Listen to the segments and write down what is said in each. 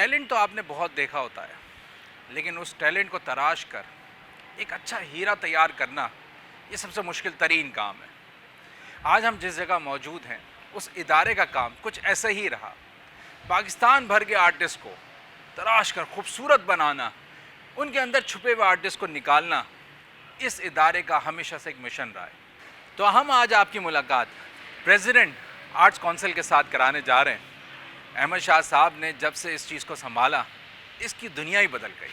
Talent تو آپ نے بہت دیکھا ہوتا ہے، لیکن اس ٹیلنٹ کو تراش کر ایک اچھا ہیرا تیار کرنا یہ سب سے مشکل ترین کام ہے۔ آج ہم جس جگہ موجود ہیں اس ادارے کا کام کچھ ایسا ہی رہا۔ پاکستان بھر کے آرٹسٹ کو تراش کر خوبصورت بنانا، ان کے اندر چھپے ہوئے آرٹسٹ کو نکالنا اس ادارے کا ہمیشہ سے ایک مشن رہا ہے۔ تو ہم آج آپ کی ملاقات پریزیڈنٹ آرٹس کونسل کے ساتھ کرانے جا رہے ہیں۔ احمد شاہ صاحب نے جب سے اس چیز کو سنبھالا اس کی دنیا ہی بدل گئی۔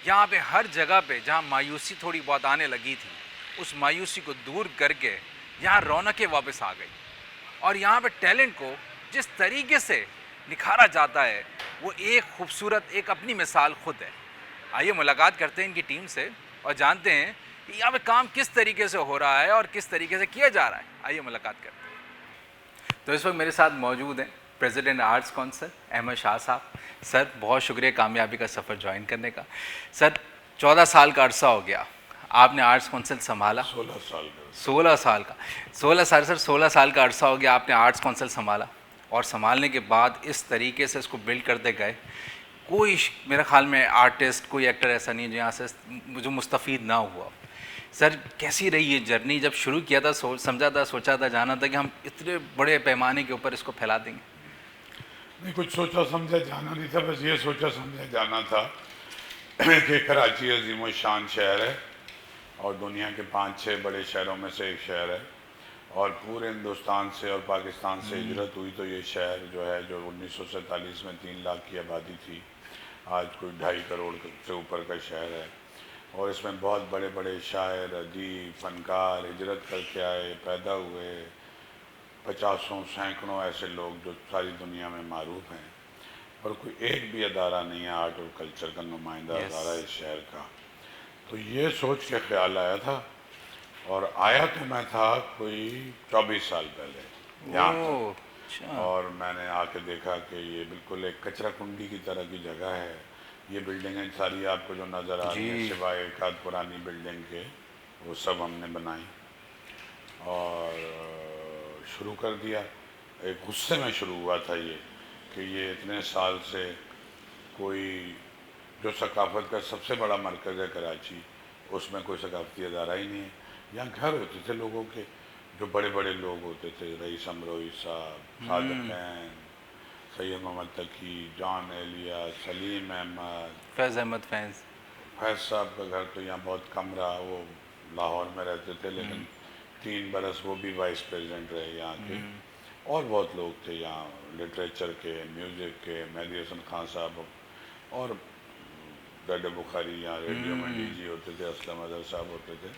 یہاں پہ ہر جگہ پہ جہاں مایوسی تھوڑی بہت آنے لگی تھی اس مایوسی کو دور کر کے یہاں رونقیں واپس آ گئی، اور یہاں پہ ٹیلنٹ کو جس طریقے سے نکھارا جاتا ہے وہ ایک خوبصورت ایک اپنی مثال خود ہے۔ آئیے ملاقات کرتے ہیں ان کی ٹیم سے اور جانتے ہیں کہ یہاں پہ کام کس طریقے سے ہو رہا ہے اور کس طریقے سے کیا جا رہا ہے۔ آئیے ملاقات کرتے ہیں۔ تو اس وقت میرے ساتھ موجود ہیں president arts council Ahmad Shah صاحب۔ سر بہت شکریہ کامیابی کا سفر جوائن کرنے کا۔ سر 14 سال کا عرصہ ہو گیا آپ نے آرٹس کونسل سنبھالا۔ 16 سال کا 16 سال کا عرصہ ہو گیا آپ نے آرٹس کونسل سنبھالا، اور سنبھالنے کے بعد اس طریقے سے اس کو بلڈ کرتے گئے۔ کوئی میرے خیال میں آرٹسٹ کوئی ایکٹر ایسا نہیں جہاں سے جو مستفید نہ ہوا۔ سر کیسی رہی یہ جرنی؟ جب شروع کیا تھا سمجھا تھا سوچا تھا جانا تھا کہ ہم اتنے بڑے پیمانے کے اوپر اس کو پھیلا دیں گے؟ نہیں، کچھ سوچا سمجھا جانا نہیں تھا، بس یہ سوچا سمجھا جانا تھا کہ کراچی عظیم و شان شہر ہے اور دنیا کے 5-6 بڑے شہروں میں سے ایک شہر ہے، اور پورے ہندوستان سے اور پاکستان سے ہجرت ہوئی تو یہ شہر جو ہے جو 1947 میں 3 لاکھ کی آبادی تھی آج کوئی 2.5 کروڑ سے اوپر کا شہر ہے، اور اس میں بہت بڑے بڑے شاعر، ادیب، فنکار ہجرت کر کے آئے، پیدا ہوئے، 50 سینکڑوں ایسے لوگ جو ساری دنیا میں معروف ہیں، اور کوئی ایک بھی ادارہ نہیں ہے آرٹ اور کلچر کا نمائندہ ادارہ اس شہر کا۔ تو یہ سوچ کے خیال آیا تھا، اور آیا تو میں تھا کوئی 24 سال پہلے یہاں تک، اور میں نے آ کے دیکھا کہ یہ بالکل ایک کچرا کنڈی کی طرح کی جگہ ہے۔ یہ بلڈنگیں ساری آپ کو جو نظر آ رہی ہیں سوائے ایک آدھ پرانی بلڈنگ کے وہ سب ہم نے بنائی، اور شروع کر دیا۔ ایک غصے میں شروع ہوا تھا یہ کہ یہ اتنے سال سے کوئی جو ثقافت کا سب سے بڑا مرکز ہے کراچی، اس میں کوئی ثقافتی ادارہ ہی نہیں ہے۔ یہاں گھر ہوتے تھے لوگوں کے، جو بڑے بڑے لوگ ہوتے تھے، رئیس امروئی صاحب، صادق خان، سید محمد تقی، جان ایلیا، سلیم احمد، فیض احمد فیض صاحب کا گھر تو یہاں بہت کم رہا، وہ لاہور میں رہتے تھے لیکن 3 برس وہ بھی وائس پریزیڈنٹ رہے یہاں کے، اور بہت لوگ تھے یہاں لٹریچر کے، میوزک کے، مہدی حسن خان صاحب، اور ڈاڈا بخاری یہاں ریڈیو میں ڈی جی ہوتے تھے، اسلم اظہر صاحب ہوتے تھے،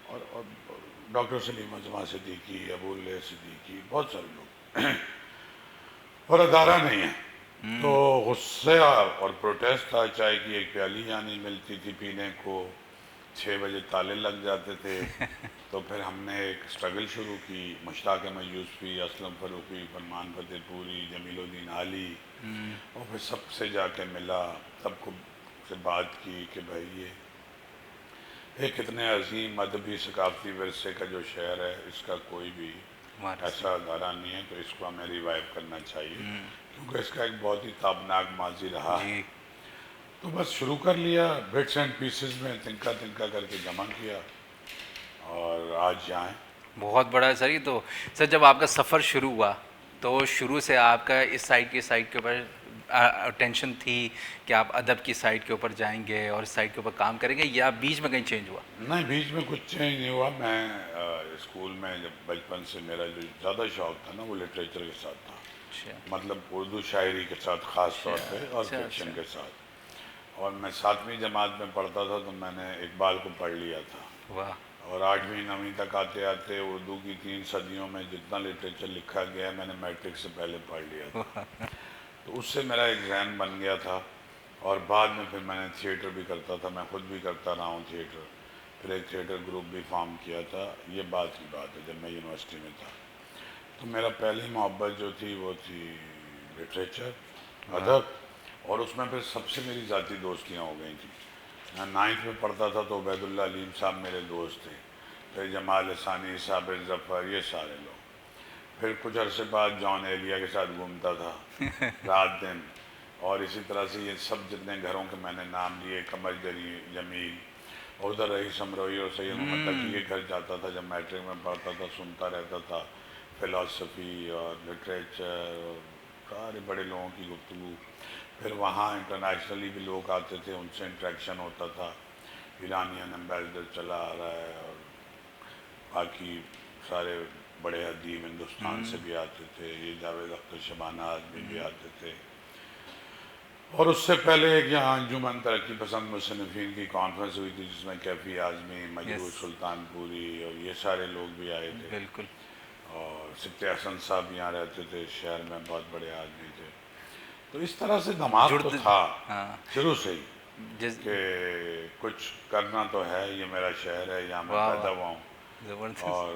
اور ڈاکٹر سلیم اجماع صدیقی، ابو اللہ صدیقی، بہت سارے لوگ، اور ادارہ نہیں ہے۔ تو غصہ اور پروٹیسٹ تھا، چائے کی ایک پیالی یہاں نہیں ملتی تھی پینے کو، 6 بجے تالے لگ جاتے تھے۔ تو پھر ہم نے ایک سٹرگل شروع کی، مشتاق احمد یوسفی، اسلم فروخی، فرمان فتح پوری، جمیل الدین عالی، اور پھر سب سے جا کے ملا، سب کو سے بات کی کہ بھائی یہ ایک اتنے عظیم ادبی ثقافتی ورثے کا جو شہر ہے اس کا کوئی بھی ایسا ادارہ نہیں ہے، تو اس کو ہمیں ریوائیو کرنا چاہیے کیونکہ اس کا ایک بہت ہی تابناک ماضی رہا ہے۔ تو بس شروع کر لیا، بٹس اینڈ پیسز میں تنکا تنکا کر کے جمع کیا، اور آج یہاں ہیں۔ بہت بڑا ہے سر یہ تو۔ سر جب آپ کا سفر شروع ہوا تو شروع سے آپ کا اس سائٹ کے اوپر ٹینشن تھی کہ آپ ادب کی سائٹ کے اوپر جائیں گے اور اس سائٹ کے اوپر کام کریں گے، یا بیچ میں کہیں چینج ہوا؟ نہیں، بیچ میں کچھ چینج نہیں ہوا۔ میں اسکول میں جب بچپن سے میرا جو زیادہ شوق تھا نا وہ لٹریچر کے ساتھ تھا، مطلب اردو شاعری کے ساتھ خاص طور پہ، اور فکشن کے ساتھ، اور میں 7ویں جماعت میں پڑھتا تھا تو میں نے اقبال کو پڑھ لیا تھا، اور 8ویں 9ویں تک آتے آتے اردو کی 3 صدیوں میں جتنا لٹریچر لکھا گیا ہے میں نے میٹرک سے پہلے پڑھ لیا تھا، تو اس سے میرا ایک ذہن بن گیا تھا۔ اور بعد میں پھر میں نے تھیٹر بھی کرتا تھا، میں خود بھی کرتا رہا ہوں تھیٹر، پھر ایک تھیٹر گروپ بھی فارم کیا تھا، یہ بات کی بات ہے جب میں یونیورسٹی میں تھا۔ تو میرا پہلی محبت جو تھی وہ تھی لٹریچر، ادب، اور اس میں پھر سب سے میری ذاتی دوستیاں ہو گئی تھیں۔ میں 9ویں میں پڑھتا تھا تو عبید اللہ علیم صاحب میرے دوست تھے، پھر جمال ثانی، صابر ظفر، یہ سارے لوگ، پھر کچھ عرصے بعد جان ایلیا کے ساتھ گھومتا تھا رات دن، اور اسی طرح سے یہ سب جتنے گھروں کے میں نے نام لیے، قمر جمیل، اور ادھر رئیس امروئی اور سید محمد تقی کے گھر جاتا تھا جب میٹرک میں پڑھتا تھا، سنتا رہتا تھا فلاسفی اور لٹریچر اور سارے بڑے لوگوں کی گفتگو. پھر وہاں انٹرنیشنلی بھی لوگ آتے تھے، ان سے انٹریکشن ہوتا تھا. ایرانین ایمبیسڈر چلا آ رہا ہے، اور باقی سارے بڑے ادیب ہندوستان سے بھی آتے تھے. یہ جاوید اختر شبانہ آزمی بھی آتے تھے. اور اس سے پہلے ایک یہاں انجمن ترقی پسند مصنفین کی کانفرنس ہوئی تھی جس میں کیفی اعظمی، مجروح سلطان پوری اور یہ سارے لوگ بھی آئے تھے. بالکل. اور سبط حسن صاحب یہاں رہتے تھے، شہر میں بہت بڑے آدمی تھے. تو اس طرح سے دماغ تو تھا شروع سے ہی کہ کچھ کرنا تو ہے، یہ میرا شہر ہے، یہاں میں پیدا ہوا ہوں. اور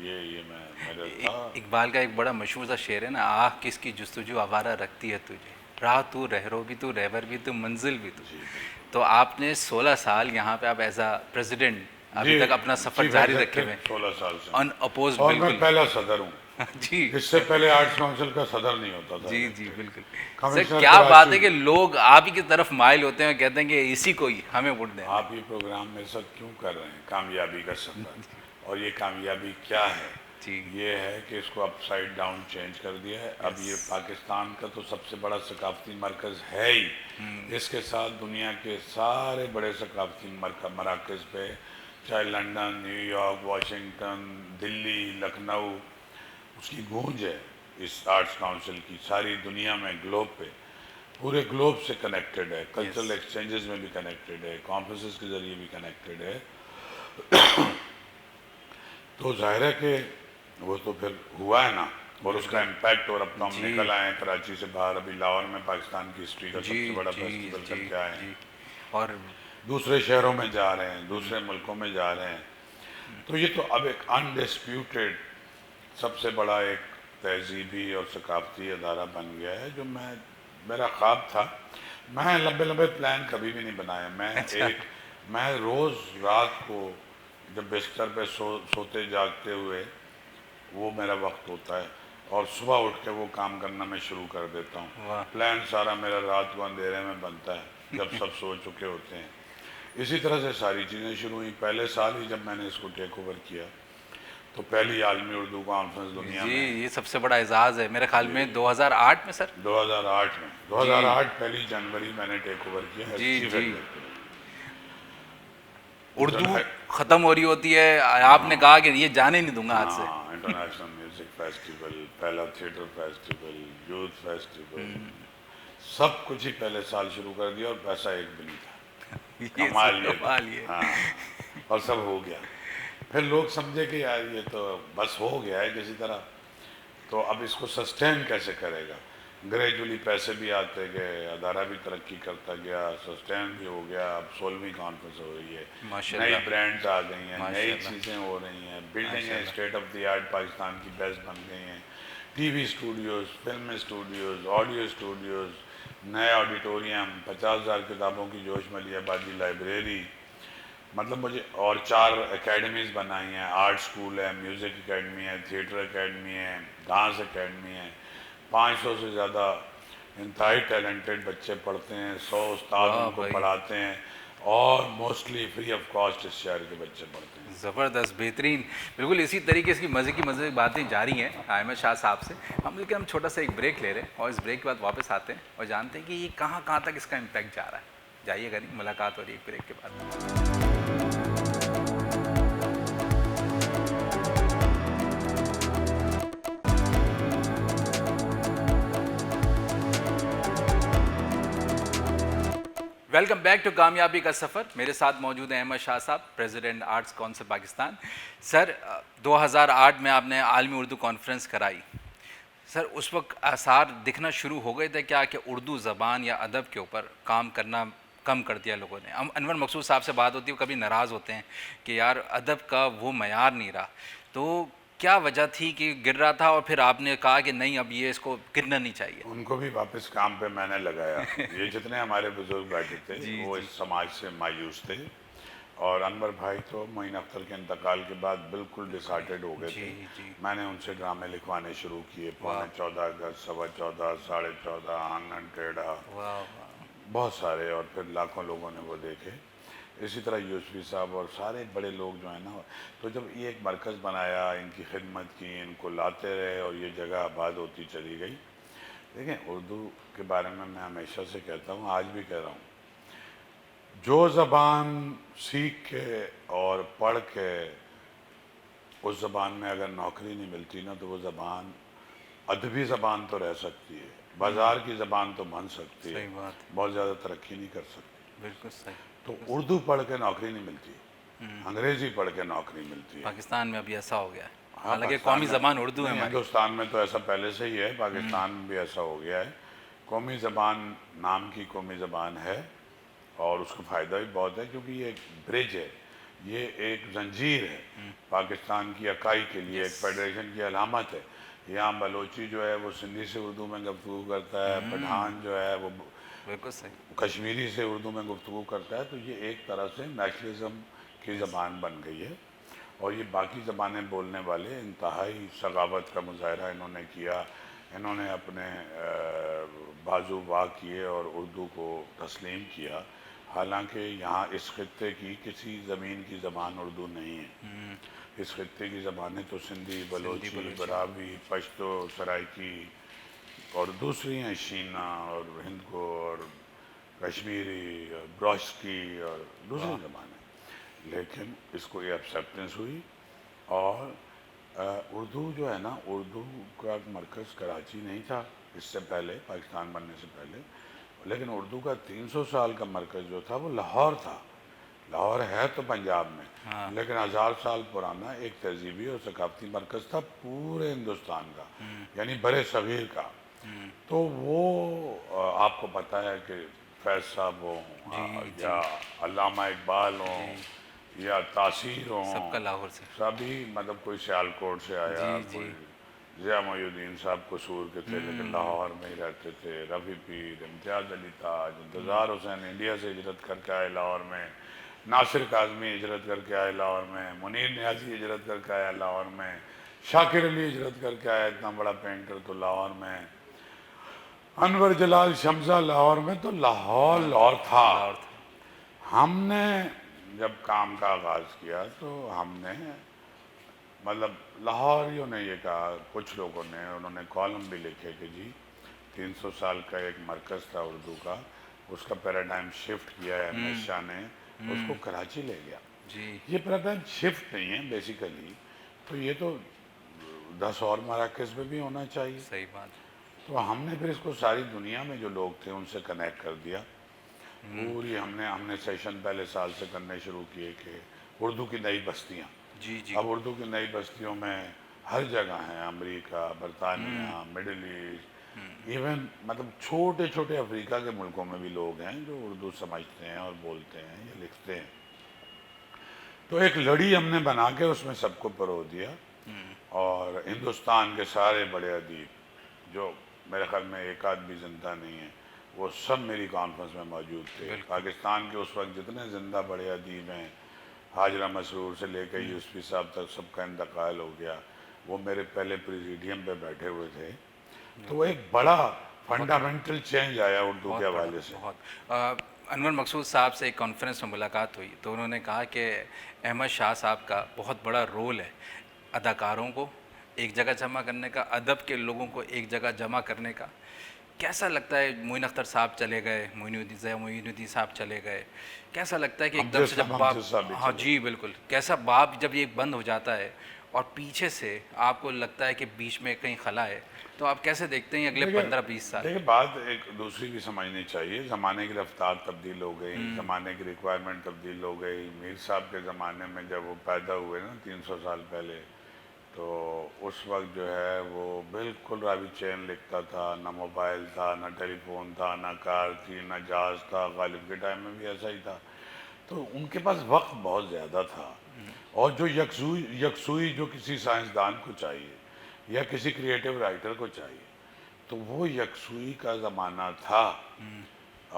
یہ میں میرا تھا. اقبال کا ایک بڑا مشہور سا شعر ہے نا، آہ کس کی جستجو آوارہ رکھتی ہے تجھے، راہ تو رہرو بھی تو، رہبر بھی تو، منزل بھی تو. تو آپ نے 16 سال یہاں پہ آپ ایز اے پریزیڈنٹ ابھی تک اپنا سفر جاری رکھے ہوئے، 16 سال سے، ان اپوزڈ. اور میں پہلا صدر ہوں. جی اس سے پہلے آرٹس کونسل کا صدر نہیں ہوتا تھا. جی جی بالکل. سر کیا بات ہے کہ لوگ آپ ہی کی طرف مائل ہوتے ہیں، کہتے ہیں کہ اسی کو ہی ہمیں ووٹ دیں. آپ یہ پروگرام میرے ساتھ کیوں کر رہے ہیں؟ کامیابی کا سفر. اور یہ کامیابی کیا ہے؟ یہ ہے کہ اس کو اپ سائڈ ڈاؤن چینج کر دیا ہے. اب یہ پاکستان کا تو سب سے بڑا ثقافتی مرکز ہے ہی. اس کے ساتھ دنیا کے سارے بڑے ثقافتی مراکز پہ، چاہے لنڈن، نیو یارک، واشنگٹن، دلی، لکھنؤ، اس کی گونج ہے اس آرٹس کونسل کی ساری دنیا میں، گلوب پہ، پورے گلوب سے کنیکٹڈ ہے. کلچرل ایکسچینجز میں بھی کنیکٹڈ ہے، کانفرنسز کے ذریعے بھی کنیکٹڈ ہے. تو ظاہر ہے کہ وہ تو پھر ہوا ہے نا، اور اس کا امپیکٹ. اور اب تو ہم نکل آئے ہیں کراچی سے باہر. ابھی لاہور میں پاکستان کی ہسٹری کا سب سے بڑا فیسٹیول کر کے آئے ہیں، اور دوسرے شہروں میں جا رہے ہیں، دوسرے ملکوں میں جا رہے ہیں. تو یہ تو اب ایک انڈسپیوٹیڈ سب سے بڑا ایک تہذیبی اور ثقافتی ادارہ بن گیا ہے، جو میرا خواب تھا. میں لمبے لمبے پلان کبھی بھی نہیں بنایا. میں روز رات کو جب بستر پہ سوتے جاگتے ہوئے وہ میرا وقت ہوتا ہے، اور صبح اٹھ کے وہ کام کرنا میں شروع کر دیتا ہوں. پلان سارا میرا رات کو اندھیرے میں بنتا ہے جب سب سو چکے ہوتے ہیں. اسی طرح سے ساری چیزیں شروع ہوئیں. پہلے سال ہی جب میں نے اس کو ٹیک اوور کیا تو پہلی عالمی اردو کانفرنس دنیا میں. یہ سب سے بڑا اعزاز ہے میرے خیال میں 2008 میں. سر 2008 میں، 2008 پہلی جنوری میں نے ٹیک اوور کیا. جی اردو ختم ہو رہی ہوتی ہے، آپ نے کہا کہ یہ جانے نہیں دوں گا آج سے. انٹرنیشنل میوزک فیسٹیول، پہلا تھیٹر فیسٹیول، یوتھ فیسٹیول، سب کچھ ہی پہلے سال شروع کر دیا، اور پیسہ ایک بھی نہیں تھا. کمال یہ. ہاں، اور سب ہو گیا. پھر لوگ سمجھے کہ یار یہ تو بس ہو گیا ہے کسی طرح، تو اب اس کو سسٹین کیسے کرے گا. گریجولی پیسے بھی آتے گئے، ادارہ بھی ترقی کرتا گیا، سسٹین بھی ہو گیا. اب 16ویں کانفرنس ہو رہی ہے، نئی برانڈز آ گئی ہیں، نئی چیزیں ہو رہی ہیں، بلڈنگیں state of the art Pakistan کی بیسٹ بن گئی ہیں. T V studios, film studios, audio studios, نئے آڈیٹوریم، 50,000 کتابوں کی جوش ملی آبادی لائبریری. مطلب مجھے اور 4 اکیڈمیز بنائی ہیں. آرٹ اسکول ہے، میوزک اکیڈمی ہے، تھیٹر اکیڈمی ہے، ڈانس اکیڈمی ہے. 500 سے زیادہ انتہائی ٹیلنٹڈ بچے پڑھتے ہیں، 100 استاد ان کو پڑھاتے ہیں، اور موسٹلی فری آف کاسٹ اس شہر کے بچے پڑھتے ہیں. زبردست، بہترین. بالکل اسی طریقے کی مزے کی باتیں جاری ہیں احمد شاہ صاحب سے. لیکن ہم چھوٹا سا ایک بریک لے رہے ہیں، اور اس بریک کے بعد واپس آتے ہیں اور جانتے ہیں کہ یہ کہاں تک اس کا امپیکٹ جا رہا ہے. جائیے گا نہیں، ملاقات ہو رہی ہے ایک بریک کے بعد. ویلکم بیک ٹو کامیابی کا سفر. میرے ساتھ موجود ہیں احمد شاہ صاحب، پریزیڈنٹ آرٹس کونسل پاکستان. سر 2008 میں آپ نے عالمی اردو کانفرنس کرائی. سر اس وقت آثار دکھنا شروع ہو گئے تھے کیا کہ اردو زبان یا ادب کے اوپر کام کرنا کم کر دیا لوگوں نے؟ ہم انور مقصود صاحب سے بات ہوتی ہے، وہ کبھی ناراض ہوتے ہیں کہ یار ادب کا وہ معیار نہیں رہا. تو کیا وجہ تھی کہ گر رہا تھا، اور پھر آپ نے کہا کہ نہیں اب یہ اس کو گرنا نہیں چاہیے؟ ان کو بھی واپس کام پہ میں نے لگایا. یہ جتنے ہمارے بزرگ بیٹھے تھے وہ اس سماج سے مایوس تھے، اور انور بھائی تو معین اختر کے انتقال کے بعد بالکل ڈسہارٹیڈ ہو گئے تھے. جی میں نے ان سے ڈرامے لکھوانے شروع کیے, 14:15 اگست, 14:15, 14:30, آنگن ٹیڑھا, واہ بہت سارے, اور پھر لاکھوں لوگوں نے وہ دیکھے. اسی طرح یوسفی صاحب اور سارے بڑے لوگ جو ہیں نا, تو جب یہ ایک مرکز بنایا, ان کی خدمت کی, ان کو لاتے رہے اور یہ جگہ آباد ہوتی چلی گئی. دیکھیں اردو کے بارے میں ہمیشہ سے کہتا ہوں, آج بھی کہہ رہا ہوں, جو زبان سیکھ کے اور پڑھ کے اس زبان میں اگر نوکری نہیں ملتی نا, تو وہ زبان ادبی زبان تو رہ سکتی ہے, بازار کی زبان تو بن سکتی ہے, صحیح بات ہے, بہت زیادہ ترقی نہیں کر سکتی. بالکل صحیح. تو اردو پڑھ کے نوکری نہیں ملتی, انگریزی پڑھ کے نوکری ملتی ہے. پاکستان میں ابھی ایسا ہو گیا ہے, ہاں, حالانکہ پاکستان قومی میں زبان اردو ہے نہیں, ہماری. ہندوستان میں تو ایسا پہلے سے ہی ہے, پاکستان میں بھی ایسا ہو گیا ہے. قومی زبان نام کی قومی زبان ہے, اور اس کو فائدہ بھی بہت ہے, کیونکہ یہ ایک برج ہے, یہ ایک زنجیر ہے پاکستان کی اکائی کے لیے, ایک فیڈریشن کی علامت ہے. یہاں بلوچی جو ہے وہ سندھی سے اردو میں گفتگو کرتا ہے, پٹھان جو ہے وہ بالکل صحیح. کشمیری سے اردو میں گفتگو کرتا ہے. تو یہ ایک طرح سے نیشنلزم کی زبان بن گئی ہے, اور یہ باقی زبانیں بولنے والے انتہائی سخاوت کا مظاہرہ انہوں نے کیا. انہوں نے اپنے بازو واہ کیے اور اردو کو تسلیم کیا, حالانکہ یہاں اس خطے کی کسی زمین کی زبان اردو نہیں ہے. اس خطے کی زبانیں تو سندھی, بلوچی, براوی, پشتو, سرائکی اور دوسری ہیں, شینا اور ہندکو اور کشمیری اور بروشکی اور دوسری زبانیں. لیکن اس کو یہ ایکسیپٹنس ہوئی, اور اردو جو ہے نا, اردو کا مرکز کراچی نہیں تھا اس سے پہلے, پاکستان بننے سے پہلے, لیکن اردو کا 300 سال کا مرکز جو تھا وہ لاہور تھا. لاہور ہے تو پنجاب میں, لیکن 1000 سال پرانا ایک تہذیبی اور ثقافتی مرکز تھا پورے ہندوستان کا, یعنی برِ صغیر کا. تو وہ آپ کو پتہ ہے کہ فیض صاحب ہوں, یا علامہ اقبال ہوں, یا تاثیر ہوں, سب کا لاہور سے. سبھی مطلب کوئی سیالکوٹ سے آیا, کوئی ضیاء محی الدین صاحب قصور کے تھے لیکن لاہور میں ہی رہتے تھے, رفیع پیر, امتیاز علی تاج, انتظار حسین انڈیا سے ہجرت کر کے آئے لاہور میں, ناصر کاظمی ہجرت کر کے آئے لاہور میں, منیر نیازی ہجرت کر کے آیا لاہور میں, شاکر علی ہجرت کر کے آیا, اتنا بڑا پینٹر تو لاہور میں, انور جلال شمزہ لاہور میں. تو لاہور تھا. ہم نے جب کام کا آغاز کیا تو ہم نے مطلب لاہوریوں نے یہ کہا, کچھ لوگوں نے, انہوں نے کالم بھی لکھے کہ جی 300 سال کا ایک مرکز تھا اردو کا, اس کا پیراڈائم شفٹ کیا ہے احمد شاہ نے, اس کو کراچی لے گیا. یہ پیراڈائم شفٹ نہیں ہے بیسیکلی, تو یہ تو 10 اور مراکز میں بھی ہونا چاہیے. صحیح بات. تو ہم نے پھر اس کو ساری دنیا میں جو لوگ تھے ان سے کنیکٹ کر دیا. پوری ہم نے سیشن پہلے سال سے کرنے شروع کیے کہ اردو کی نئی بستیاں. اب اردو کی نئی بستیوں میں ہر جگہ ہیں, امریکہ, برطانیہ, مڈل ایسٹ, ایون مطلب چھوٹے چھوٹے افریقہ کے ملکوں میں بھی لوگ ہیں جو اردو سمجھتے ہیں اور بولتے ہیں یا لکھتے ہیں. تو ایک لڑی ہم نے بنا کے اس میں سب کو پرو دیا, اور ہندوستان کے سارے بڑے ادیب جو میرے خیال میں ایک آدھ بھی زندہ نہیں ہے, وہ سب میری کانفرنس میں موجود تھے. پاکستان کے اس وقت جتنے زندہ بڑے ادیب ہیں, حاجرہ مسرور سے لے کے یوسفی صاحب تک, سب کا انتقال ہو گیا. وہ میرے پہلے پریزیڈیم پہ بیٹھے ہوئے تھے. تو ایک بڑا فنڈامنٹل چینج آیا اردو کے حوالے سے. انور مقصود صاحب سے ایک کانفرنس میں ملاقات ہوئی تو انہوں نے کہا کہ احمد شاہ صاحب کا بہت بڑا رول ہے اداکاروں کو ایک جگہ جمع کرنے کا, ادب کے لوگوں کو ایک جگہ جمع کرنے کا. کیسا لگتا ہے معین اختر صاحب چلے گئے, ضیاء محی الدین صاحب چلے گئے, کیسا لگتا ہے کہ ایک دم سے جب باب, ہاں جی بالکل, کیسا باب جب یہ بند ہو جاتا ہے اور پیچھے سے آپ کو لگتا ہے کہ بیچ میں کہیں خلا ہے, تو آپ کیسے دیکھتے ہیں اگلے 15-20 سال؟ دیکھیں بات ایک دوسری بھی سمجھنی چاہیے. زمانے کی رفتار تبدیل ہو گئی, زمانے کی ریکوائرمنٹ تبدیل ہو گئی. میر صاحب کے زمانے میں جب وہ پیدا ہوئے نا 300 سال پہلے, تو اس وقت جو ہے وہ بالکل راوی چین لکھتا تھا, نہ موبائل تھا, نہ ٹیلی فون تھا, نہ کار تھی, نہ جہاز تھا. غالب کے ٹائم میں بھی ایسا ہی تھا. تو ان کے پاس وقت بہت زیادہ تھا, اور جو یکسوئی جو کسی سائنسدان کو چاہیے یا کسی کریٹیو رائٹر کو چاہیے, تو وہ یکسوئی کا زمانہ تھا.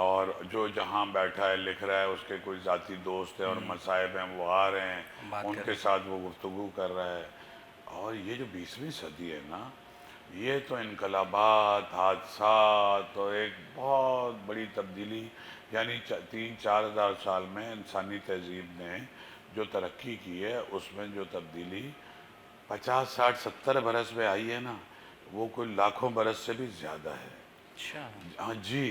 اور جو جہاں بیٹھا ہے لکھ رہا ہے اس کے کوئی ذاتی دوست ہے اور مصائب ہیں وہ آ رہے ہیں بات ان کر کے رہے ساتھ وہ گفتگو کر رہا ہے. اور یہ جو 20ویں صدی ہے نا یہ تو انقلابات حادثات اور ایک بہت بڑی تبدیلی یعنی 3-4 ہزار سال میں انسانی تہذیب نے جو ترقی کی ہے اس میں جو تبدیلی 50-60-70 برس میں آئی ہے نا وہ کوئی لاکھوں برس سے بھی زیادہ ہے. اچھا. ہاں جی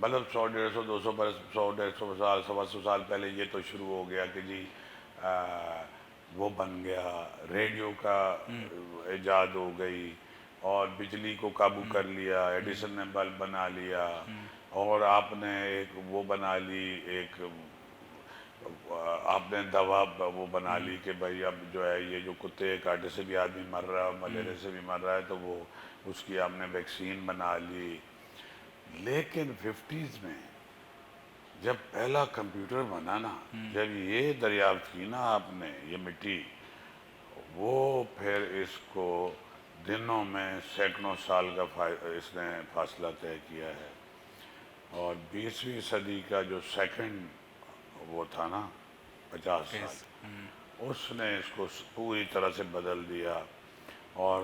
مطلب 100-150-200 برس 100-150 سال 125 سال پہلے یہ تو شروع ہو گیا کہ جی وہ بن گیا ریڈیو کا ایجاد ہو گئی اور بجلی کو قابو کر لیا ایڈیسن نے بلب بنا لیا اور آپ نے ایک وہ بنا لی ایک آپ نے دوا وہ بنا لی کہ بھائی اب جو ہے یہ جو کتے کاٹے سے بھی آدمی مر رہا ہے ملیریا سے بھی مر رہا ہے تو وہ اس کی آپ نے ویکسین بنا لی. لیکن 50s میں جب پہلا کمپیوٹر بنا نا جب یہ دریافت کی نا آپ نے یہ مٹی وہ پھر اس کو دنوں میں سینکڑوں سال کا اس نے فاصلہ طے کیا ہے. اور 20ویں صدی کا جو سیکنڈ وہ تھا نا 50 سال اس نے اس کو پوری طرح سے بدل دیا اور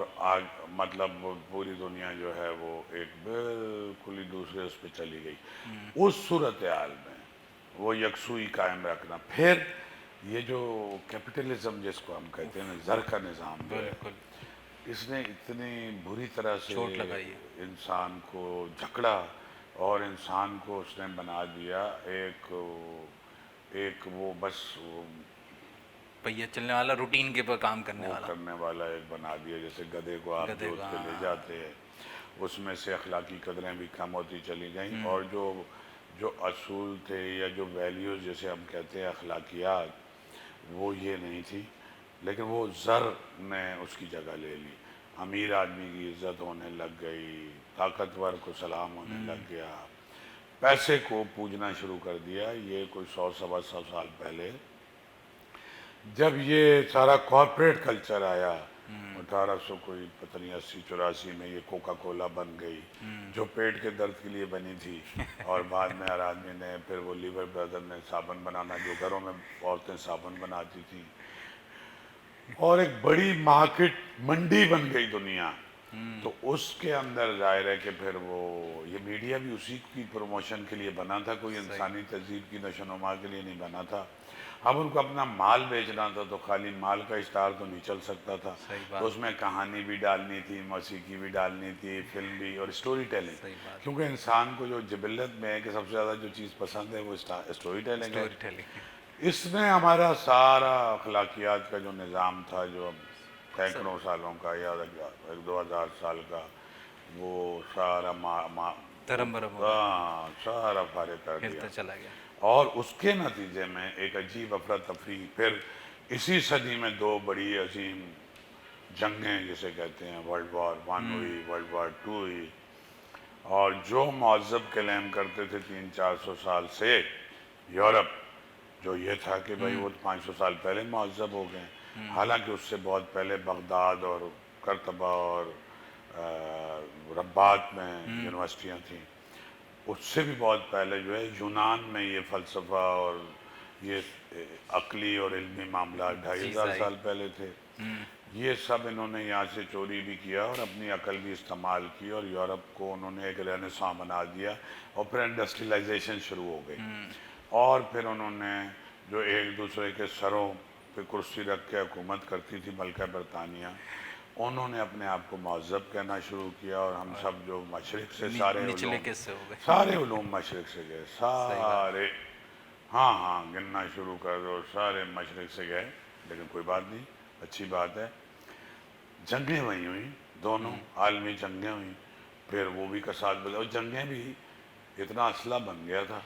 مطلب پوری دنیا جو ہے وہ ایک بالکل ہی دوسرے اس پہ چلی گئی. اس صورتحال میں وہ یکسوئی قائم رکھنا پھر یہ جو کیپٹلزم جس کو ہم کہتے ہیں نا زر کا نظام جو ہے بالکل اس نے اتنی بری طرح سے چوٹ لگائی ہے. انسان کو جھکڑا اور انسان کو اس نے بنا دیا ایک وہ بس پہیہ چلنے والا روٹین کے پر کام کرنے وہ والا. کرنے والا ایک بنا دیا جیسے گدھے کو آپ گدھے جوت کو، کے لے ہاں. جاتے ہیں اس میں سے اخلاقی قدریں بھی کم ہوتی چلی گئیں اور جو اصول تھے یا جو ویلیوز جیسے ہم کہتے ہیں اخلاقیات وہ یہ نہیں تھی لیکن وہ زر نے اس کی جگہ لے لی. امیر آدمی کی عزت ہونے لگ گئی طاقتور کو سلام ہونے لگ گیا پیسے کو پوجنا شروع کر دیا. یہ کوئی 100-125 سال پہلے جب یہ سارا کارپوریٹ کلچر آیا 1800 کوئی پتہ نہیں 80-84 میں یہ کوکا کولا بن گئی جو پیٹ کے درد کے لیے بنی تھی اور بعد میں ہر آدمی نے پھر وہ لیور بردر نے صابن بنانا جو گھروں میں عورتیں صابن بناتی تھیں اور ایک بڑی مارکیٹ منڈی بن گئی دنیا. تو اس کے اندر ظاہر ہے کہ پھر وہ یہ میڈیا بھی اسی کی پروموشن کے لیے بنا تھا کوئی انسانی تہذیب کی نشو و نما کے لیے نہیں بنا تھا. اب ان کو اپنا مال بیچنا تھا تو خالی مال کا اشتہار تو نہیں چل سکتا تھا تو اس میں کہانی بھی ڈالنی تھی موسیقی بھی ڈالنی تھی فلم بھی اور اسٹوری ٹیلنگ کیونکہ انسان کو جو جبلت میں ہے کہ سب سے زیادہ جو چیز پسند ہے وہ اسٹوری ٹیلنگ ہے. اس نے ہمارا سارا اخلاقیات کا جو نظام تھا جو اب سینکڑوں سالوں کا یا 1-2 ہزار سال کا وہ سارا سارا فارغ کر دیا چلا گیا. اور اس کے نتیجے میں ایک عجیب افراتفری پھر اسی صدی میں 2 بڑی عظیم جنگیں جسے کہتے ہیں ورلڈ وار 1 ہوئی ورلڈ وار 2 ہوئی اور جو مہذب کلیم کرتے تھے 300-400 سال سے یورپ جو یہ تھا کہ بھائی وہ 500 سال پہلے مہذب ہو گئے حالانکہ اس سے بہت پہلے بغداد اور کرتبہ اور رباط میں یونیورسٹیاں تھیں اس سے بھی بہت پہلے جو ہے یونان میں یہ فلسفہ اور یہ عقلی اور علمی معاملات 2500 سال پہلے تھے. یہ سب انہوں نے یہاں سے چوری بھی کیا اور اپنی عقل بھی استعمال کی اور یورپ کو انہوں نے ایک رینیساں بنا دیا اور پھر انڈسٹریلائزیشن شروع ہو گئی اور پھر انہوں نے جو ایک دوسرے کے سروں پہ کرسی رکھ کے حکومت کرتی تھی ملکہ برطانیہ انہوں نے اپنے آپ کو مہذب کہنا شروع کیا اور ہم سب جو مشرق سے سارے علوم مشرق سے گئے سارے ہاں گننا شروع کر دو سارے مشرق سے گئے لیکن کوئی بات نہیں اچھی بات ہے. جنگیں وہیں ہوئیں دونوں عالمی جنگیں ہوئیں پھر وہ بھی کساد بدل اور جنگیں بھی اتنا اسلحہ بن گیا تھا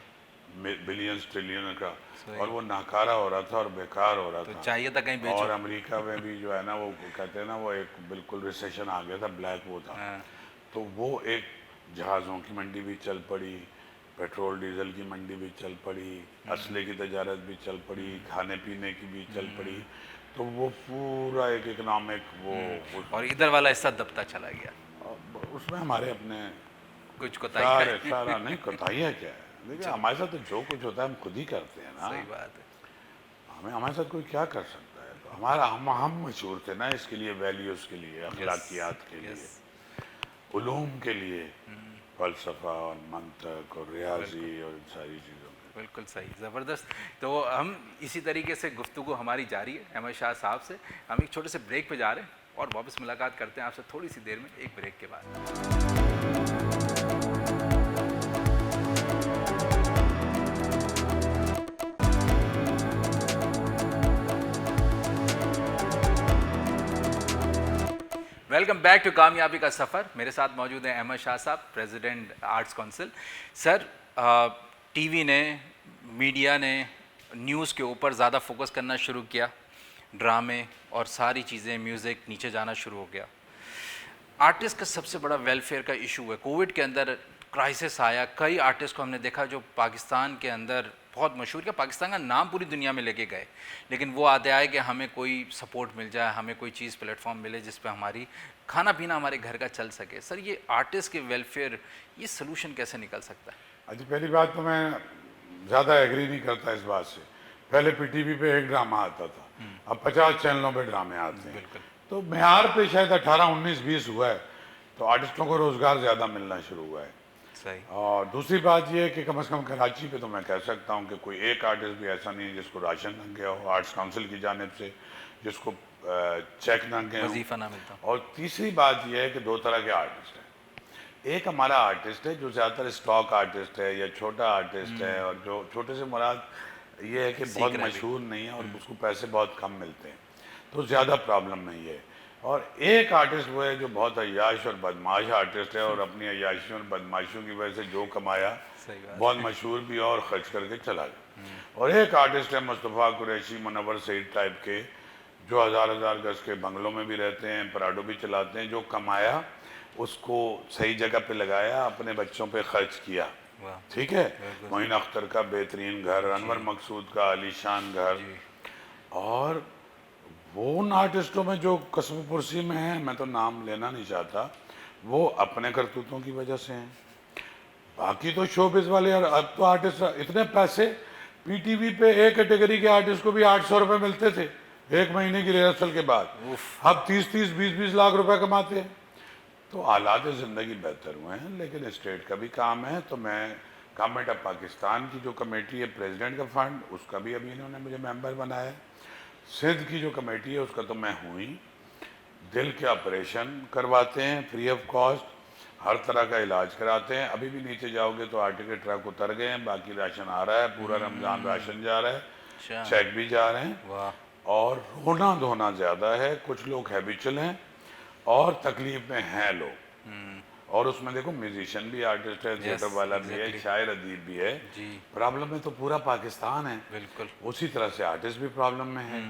بلینز ٹریلین کا اور وہ ناکارہ ہو رہا تھا اور بیکار ہو رہا تھا اور امریکہ میں بھی جو ہے نا وہ کہتے ہیں نا وہ ایک بالکل ریسیشن آ گیا تھا بلیک وہ تھا تو وہ ایک جہازوں کی منڈی بھی چل پڑی پیٹرول ڈیزل کی منڈی بھی چل پڑی اسلحے کی تجارت بھی چل پڑی کھانے پینے کی بھی چل پڑی تو وہ پورا ایک اکنامک وہ اور ادھر والا حصہ دبتا چلا گیا اس میں ہمارے اپنے کچھ سارا نہیں کوتاہی ہے کیا ہے دیکھیے ہمارے ساتھ تو جو کچھ ہوتا ہے ہم خود ہی کرتے ہیں نا. صحیح بات ہے. ہمارے ساتھ کوئی کیا کر سکتا ہے. تو ہم مشہور تھے نا اس کے لیے، ویلیوز کے لیے، اخلاقیات کے لیے، علوم کے لیے، فلسفہ اور منطق اور ریاضی اور ان ساری چیزوں کے. بالکل صحیح، زبردست. تو ہم اسی طریقے سے گفتگو ہماری جاری ہے احمد شاہ صاحب سے. ہم ایک چھوٹے سے بریک پہ جا رہے ہیں اور واپس ملاقات کرتے ہیں آپ سے تھوڑی سی دیر میں، ایک بریک کے بعد. ویلکم بیک ٹو کامیابی کا سفر. میرے ساتھ موجود ہیں احمد شاہ صاحب، پریزیڈنٹ آرٹس کونسل. سر، ٹی وی نے، میڈیا نے نیوز کے اوپر زیادہ فوکس کرنا شروع کیا، ڈرامے اور ساری چیزیں، میوزک نیچے جانا شروع ہو گیا. آرٹسٹ کا سب سے بڑا ویلفیئر کا ایشو ہے. کووڈ کے اندر کرائسس آیا، کئی آرٹسٹ کو ہم نے دیکھا جو پاکستان کے اندر بہت مشہور کیا، پاکستان کا نام پوری دنیا میں لے کے گئے، لیکن وہ آتے آئے کہ ہمیں کوئی سپورٹ مل جائے، ہمیں کوئی چیز پلیٹ فارم ملے جس پہ ہماری کھانا پینا ہمارے گھر کا چل سکے. سر، یہ آرٹسٹ کے ویلفیئر، یہ سلوشن کیسے نکل سکتا ہے؟ اچھا، پہلی بات تو میں زیادہ ایگری نہیں کرتا اس بات سے. پہلے پی ٹی وی پہ ایک ڈرامہ آتا تھا، اب 50 چینلوں پہ ڈرامے آتے ہیں. بالکل. تو معیار پہ شاید 18 19 20 ہوا ہے، تو آرٹسٹوں کو روزگار زیادہ ملنا شروع ہوا ہے. صحیح. اور دوسری بات یہ ہے کہ کم از کم کراچی پہ تو میں کہہ سکتا ہوں کہ کوئی ایک آرٹسٹ بھی ایسا نہیں ہے جس کو راشن نہ گیا ہو آرٹس کونسل کی جانب سے، جس کو چیک نہ گئے ہوں. وظیفہ نہ ملتا. اور تیسری بات یہ ہے کہ دو طرح کے آرٹسٹ ہیں. ایک ہمارا آرٹسٹ ہے جو زیادہ تر اسٹاک آرٹسٹ ہے یا چھوٹا آرٹسٹ ہے، اور جو چھوٹے سے مراد یہ ہے کہ بہت مشہور نہیں ہے اور اس کو پیسے بہت کم ملتے ہیں، تو زیادہ پرابلم نہیں ہے. اور ایک آرٹسٹ وہ ہے جو بہت عیاش اور بدماش آرٹسٹ ہے، اور اپنی عیاشیوں اور بدماشیوں کی وجہ سے جو کمایا بہت مشہور بھی اور خرچ کر کے چلا گیا. اور ایک آرٹسٹ ہے مصطفیٰ قریشی، منور سعید ٹائپ کے، جو ہزار گز کے بنگلوں میں بھی رہتے ہیں، پراڈو بھی چلاتے ہیں، جو کمایا اس کو صحیح جگہ پہ لگایا، اپنے بچوں پہ خرچ کیا. ٹھیک ہے. معین اختر کا بہترین گھر، انور مقصود کا عالیشان گھر. اور وہ ان آرٹسٹوں میں جو قصب پرسی میں ہیں، میں تو نام لینا نہیں چاہتا، وہ اپنے کرتوتوں کی وجہ سے ہیں. باقی تو شوبز والے، اور اب تو آرٹسٹ اتنے پیسے، پی ٹی وی پہ ایک کیٹیگری کے آرٹسٹ کو بھی 800 روپے ملتے تھے ایک مہینے کی ریہرسل کے بعد، اب 30 20 لاکھ روپے کماتے ہیں. تو حالات زندگی بہتر ہوئے ہیں، لیکن اسٹیٹ کا بھی کام ہے. تو میں گورنمنٹ آف پاکستان کی جو کمیٹی ہے پریزیڈنٹ کا فنڈ، اس کا بھی ابھی انہوں نے مجھے ممبر بنایا ہے. سندھ کی جو کمیٹی ہے اس کا تو میں ہوں ہی. دل کے آپریشن کرواتے ہیں فری آف کاسٹ، ہر طرح کا علاج کراتے ہیں. ابھی بھی نیچے جاؤ گے تو آٹے کے ٹرک اتر گئے ہیں، باقی راشن آ رہا ہے، پورا رمضان راشن جا رہا ہے، چیک بھی جا رہے ہیں. اور رونا دھونا زیادہ ہے. کچھ لوگ ہیبیچل ہیں اور تکلیف میں ہیں لوگ. اور اس میں دیکھو میوزیشین بھی آرٹسٹ ہے، تھیٹر والا بھی ہے، شاعر ادیب بھی ہے. پرابلم میں تو پورا پاکستان ہے. بالکل. اسی طرح سے آرٹسٹ بھی پرابلم میں ہے.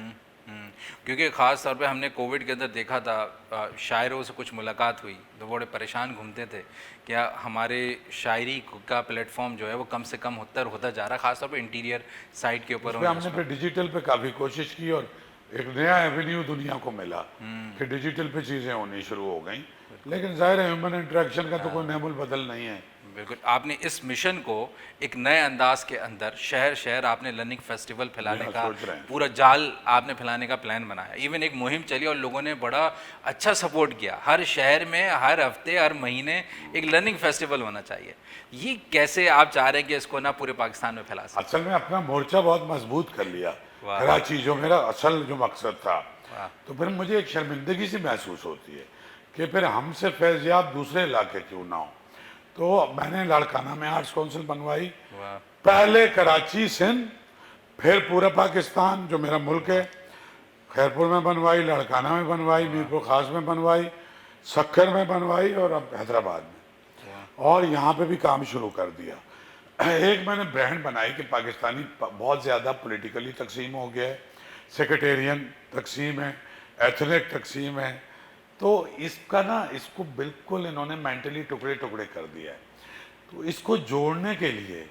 کیونکہ خاص طور پہ ہم نے کووڈ کے اندر دیکھا تھا، شاعروں سے کچھ ملاقات ہوئی تو بڑے پریشان گھومتے تھے کہ ہمارے شاعری کا پلیٹ فارم جو ہے وہ کم سے کم ہوتا جا رہا ہے، خاص طور پہ انٹیریئر سائٹ کے اوپر. ہم نے پھر ڈیجیٹل پہ کافی کوشش کی اور ایک نیا ایونیو دنیا کو ملا کہ ڈیجیٹل پہ چیزیں ہونی شروع ہو گئیں. لیکن ظاہر ہے ہیومن انٹریکشن کا تو کوئی نعم البدل نہیں ہے. بالکل. آپ نے اس مشن کو ایک نئے انداز کے اندر شہر شہر آپ نے لرننگ فیسٹیول پھیلانے کا، پورا جال آپ نے پھیلانے کا پلان بنایا. ایون ایک مہم چلی اور لوگوں نے بڑا اچھا سپورٹ کیا. ہر شہر میں ہر ہفتے ہر مہینے ایک لرننگ فیسٹیول ہونا چاہیے. یہ کیسے آپ چاہ رہے ہیں کہ اس کو نہ پورے پاکستان میں پھیلا سکیں؟ اصل میں اپنا مورچہ بہت مضبوط کر لیا کراچی، جو میرا اصل جو مقصد تھا. تو پھر مجھے ایک شرمندگی سی محسوس ہوتی ہے کہ پھر ہم سے فیضیاب دوسرے علاقے کیوں نہ ہوں. تو میں نے لاڑکانہ میں آرٹس کونسل بنوائی. پہلے کراچی، سندھ، پھر پورا پاکستان جو میرا ملک ہے، خیرپور میں بنوائی، لاڑکانہ میں بنوائی، میرپور خاص میں بنوائی، سکھر میں بنوائی، اور اب حیدرآباد میں. اور یہاں پہ بھی کام شروع کر دیا. ایک میں نے برانڈ بنائی کہ پاکستانی بہت زیادہ پولیٹیکلی تقسیم ہو گیا ہے، سیکریٹیرین تقسیم ہے، ایتھنک تقسیم ہے. تو اس کا نا، اس کو بالکل انہوں نے مینٹلی ٹکڑے ٹکڑے کر دیا ہے. تو اس کو جوڑنے کے لیے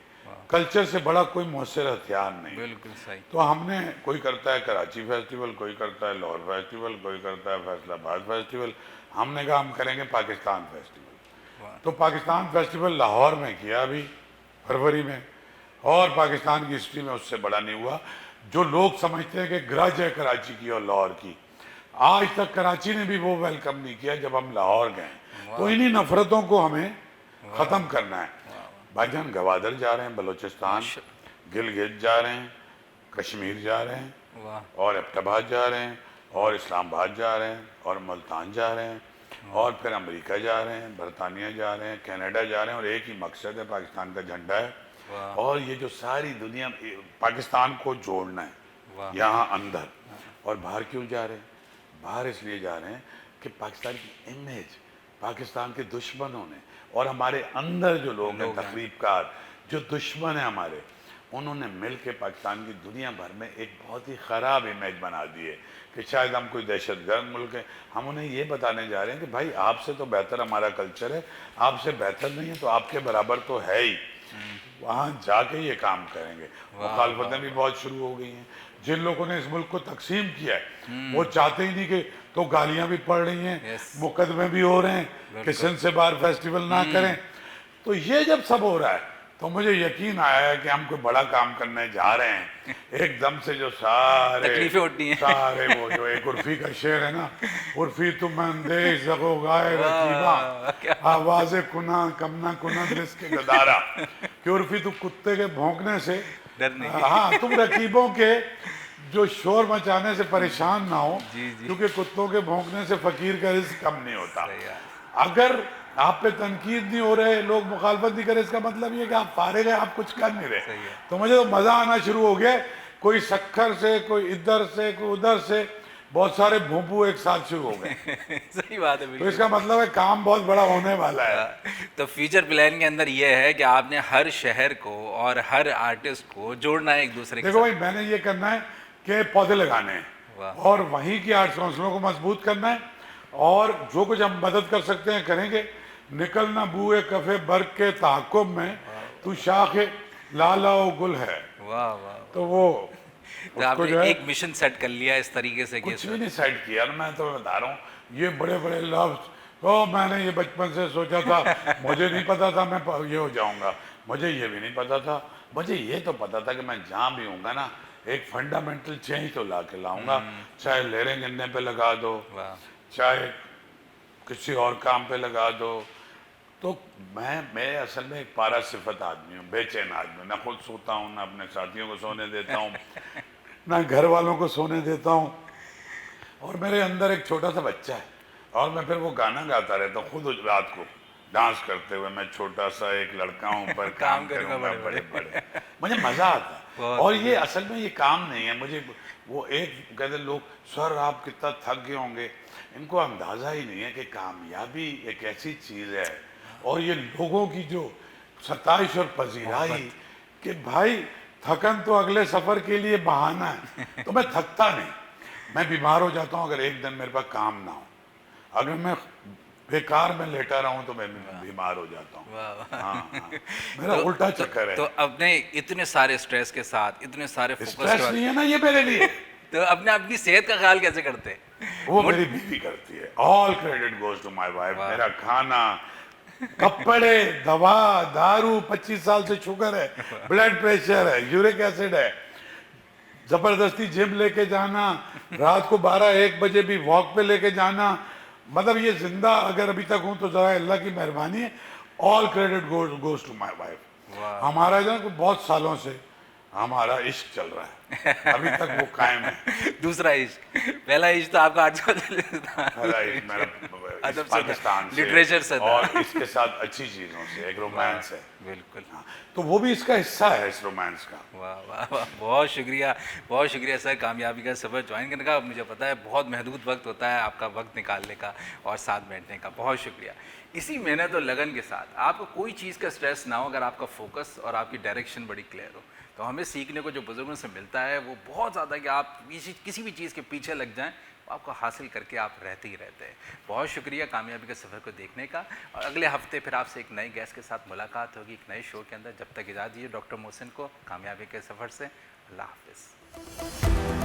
کلچر سے بڑا کوئی مؤثر ہتھیار نہیں. بالکل صحیح. تو ہم نے، کوئی کرتا ہے کراچی فیسٹیول، کوئی کرتا ہے لاہور فیسٹیول، کوئی کرتا ہے فیصل آباد فیسٹیول. ہم نے کہا ہم کریں گے پاکستان فیسٹیول. تو پاکستان فیسٹیول لاہور میں کیا ابھی فروری میں. اور پاکستان کی ہسٹری میں اس سے بڑا نہیں ہوا. جو لوگ سمجھتے ہیں کہ گرج ہے کراچی کی اور لاہور کی, آج تک کراچی نے بھی وہ ویلکم نہیں کیا جب ہم لاہور گئے. تو انہی نفرتوں کو ہمیں ختم کرنا ہے. بھائی جان گوادر جا رہے ہیں, بلوچستان, گلگت جا رہے ہیں, کشمیر جا رہے ہیں, واہ اور ایبٹ آباد جا رہے ہیں, اور اسلام آباد جا رہے ہیں, اور ملتان جا رہے ہیں, اور پھر امریکہ جا رہے ہیں, برطانیہ جا رہے ہیں, کینیڈا جا رہے ہیں, اور ایک ہی مقصد ہے, پاکستان کا جھنڈا ہے. واہ اور یہ جو ساری دنیا پاکستان کو جوڑنا ہے واہ یہاں اندر. اور باہر کیوں جا رہے ہیں؟ باہر اس لیے جا رہے ہیں کہ پاکستان کی امیج پاکستان کے دشمنوں نے, اور ہمارے اندر جو لوگ ہیں تخریب کار جو دشمن ہیں ہمارے, انہوں نے مل کے پاکستان کی دنیا بھر میں ایک بہت ہی خراب امیج بنا دی ہے کہ شاید ہم کوئی دہشت گرد ملک ہے. ہم انہیں یہ بتانے جا رہے ہیں کہ بھائی آپ سے تو بہتر ہمارا کلچر ہے, آپ سے بہتر نہیں ہے تو آپ کے برابر تو ہے ہی. وہاں جا کے یہ کام کریں گے. مخالفتیں بھی بہت شروع ہو گئی ہیں. جن لوگوں نے اس ملک کو تقسیم کیا ہے وہ چاہتے ہی نہیں کہ, تو گالیاں بھی پڑ رہی ہیں, مقدمے بھی ہو رہے ہیں کہ سندھ سے باہر فیسٹیول نہ کریں. تو یہ جب سب ہو رہا ہے تو مجھے یقین آیا ہے کہ ہم کوئی بڑا کام کرنے جا رہے ہیں. ایک دم سے جو تکلیفیں اٹھتی ہیں, سارے وہ جو ایک عرفی کا شعر ہے نا, عرفی تم اندیش زغو گائے رکیباں آواز کنا کمنا کنا دس کے گدارا, کہ عرفی تو کتے کے بھونکنے سے ہاں تم رقیبوں کے جو شور مچانے سے پریشان نہ ہو, کیونکہ کتوں کے بھونکنے سے فقیر کا رزق کم نہیں ہوتا. اگر آپ پہ تنقید نہیں ہو رہے, لوگ مخالفت نہیں کرے, اس کا مطلب یہ کہ آپ فارغ ہیں, آپ کچھ کر نہیں رہے. تو مجھے تو مزہ آنا شروع ہو گیا, کوئی سکھر سے, کوئی ادھر سے, کوئی ادھر سے, بہت سارے بھونپو ایک ساتھ شروع ہو گئے. صحیح بات ہے تو بالکل. اس کا مطلب ہے کام بہت بڑا ہونے والا ہے. تو فیوچر پلان کے اندر یہ ہے کہ آپ نے ہر شہر کو اور ہر آرٹسٹ کو جوڑنا ہے ایک دوسرے کے دیکھو بھائی, میں نے یہ کرنا ہے کہ پودے لگانے ہیں, اور وہیں کی آرٹس کونسلوں کو مضبوط کرنا ہے, اور جو کچھ ہم مدد کر سکتے ہیں کریں گے. نکلنا بوئے کفے برگ کے تحکم میں, تو شاخ لالا و گل ہے. واہ واہ. تو وہ تو آپ نے ایک مشن سیٹ کر لیا اس طریقے سے. کچھ بھی نہیں سیٹ کیا, میں تو بتا رہا ہوں یہ بڑے بڑے لفظ, میں نے یہ بچپن سے سوچا تھا, مجھے نہیں پتا تھا میں یہ ہو جاؤں گا, مجھے یہ بھی نہیں پتا تھا. مجھے یہ تو پتا تھا کہ میں جہاں بھی ہوں گا نا ایک فنڈامنٹل چینج تو لا کے لاؤں گا, چاہے لہریں گننے پہ لگا دو, چاہے کسی اور کام پہ لگا دو. تو میں اصل میں ایک پارا صفت آدمی ہوں, بے چین آدمی ہوں. نہ خود سوتا ہوں, نہ اپنے ساتھیوں کو سونے دیتا ہوں, نہ گھر والوں کو سونے دیتا ہوں. اور میرے اندر ایک چھوٹا سا بچہ ہے, اور میں پھر وہ گانا گاتا رہتا ہوں خود رات کو ڈانس کرتے ہوئے, میں چھوٹا سا ایک لڑکا ہوں پر کام کروں گا بڑے بڑے. مجھے مزہ آتا ہے. اور یہ اصل میں یہ کام نہیں ہے. مجھے وہ ایک کہتے لوگ, سر آپ کتنا تھک گئے ہوں گے, ان کو اندازہ ہی نہیں ہے کہ کامیابی ایک ایسی چیز ہے, اور یہ لوگوں کی جو ستائش اور پذیرائی کہ بھائی تھکن تو اگلے سفر کے لیے بہانہ ہے. تو میں تھکتا نہیں, میں بیمار ہو جاتا ہوں اگر ایک دن میرے پاس کام نہ ہو. اگر میں بیکار میں لیٹا رہا ہوں تو میں بیمار ہو جاتا ہوں. میرا الٹا چکر ہے. تو اپنے اتنے سارے سٹریس کے ساتھ, اتنے سارے اسٹریس نہیں ہے نا یہ میرے لیے. تو اپنی صحت کا خیال کیسے کرتے؟ وہ میری بیوی کرتی ہے. All credit goes to my wife. میرا کھانا, کپڑے, دوا, دارو, 25 سال سے شوگر ہے, بلڈ پریشر ہے, یورک ایسڈ ہے, زبردستی جم لے کے جانا, رات کو 12-1 بجے بھی واک پہ لے کے جانا. مطلب یہ زندہ اگر ابھی تک ہوں تو ذرا اللہ کی مہربانی ہے. All credit goes to my wife. ہمارا جو ہے بہت سالوں سے ہمارا عشق چل رہا ہے, ابھی تک وہ قائم ہے. دوسرا عشق, پہلا عشق تو آپ کا پاکستان سے, لٹریچر سے, اور اس کے ساتھ اچھی چیزوں سے, ایک رومانس ہے. بالکل. تو وہ بھی اس کا حصہ ہے, اس رومانس کا. واہ واہ واہ, بہت شکریہ, بہت شکریہ سر کامیابی کا سفر جوائن کرنے کا. مجھے پتا ہے بہت محدود وقت ہوتا ہے آپ کا وقت نکالنے کا اور ساتھ بیٹھنے کا. بہت شکریہ. اسی محنت اور لگن کے ساتھ آپ کو کوئی چیز کا سٹریس نہ ہو, اگر آپ کا فوکس اور آپ کی ڈائریکشن بڑی کلیئر ہو, تو ہمیں سیکھنے کو جو بزرگوں سے ملتا ہے وہ بہت زیادہ کہ آپ کسی بھی چیز کے پیچھے لگ جائیں, آپ کو حاصل کر کے آپ رہتے ہی رہتے ہیں. بہت شکریہ کامیابی کے سفر کو دیکھنے کا. اور اگلے ہفتے پھر آپ سے ایک نئے گیسٹ کے ساتھ ملاقات ہوگی ایک نئے شو کے اندر. جب تک اجازت دیجیے ڈاکٹر محسن کو کامیابی کے سفر سے. اللہ حافظ.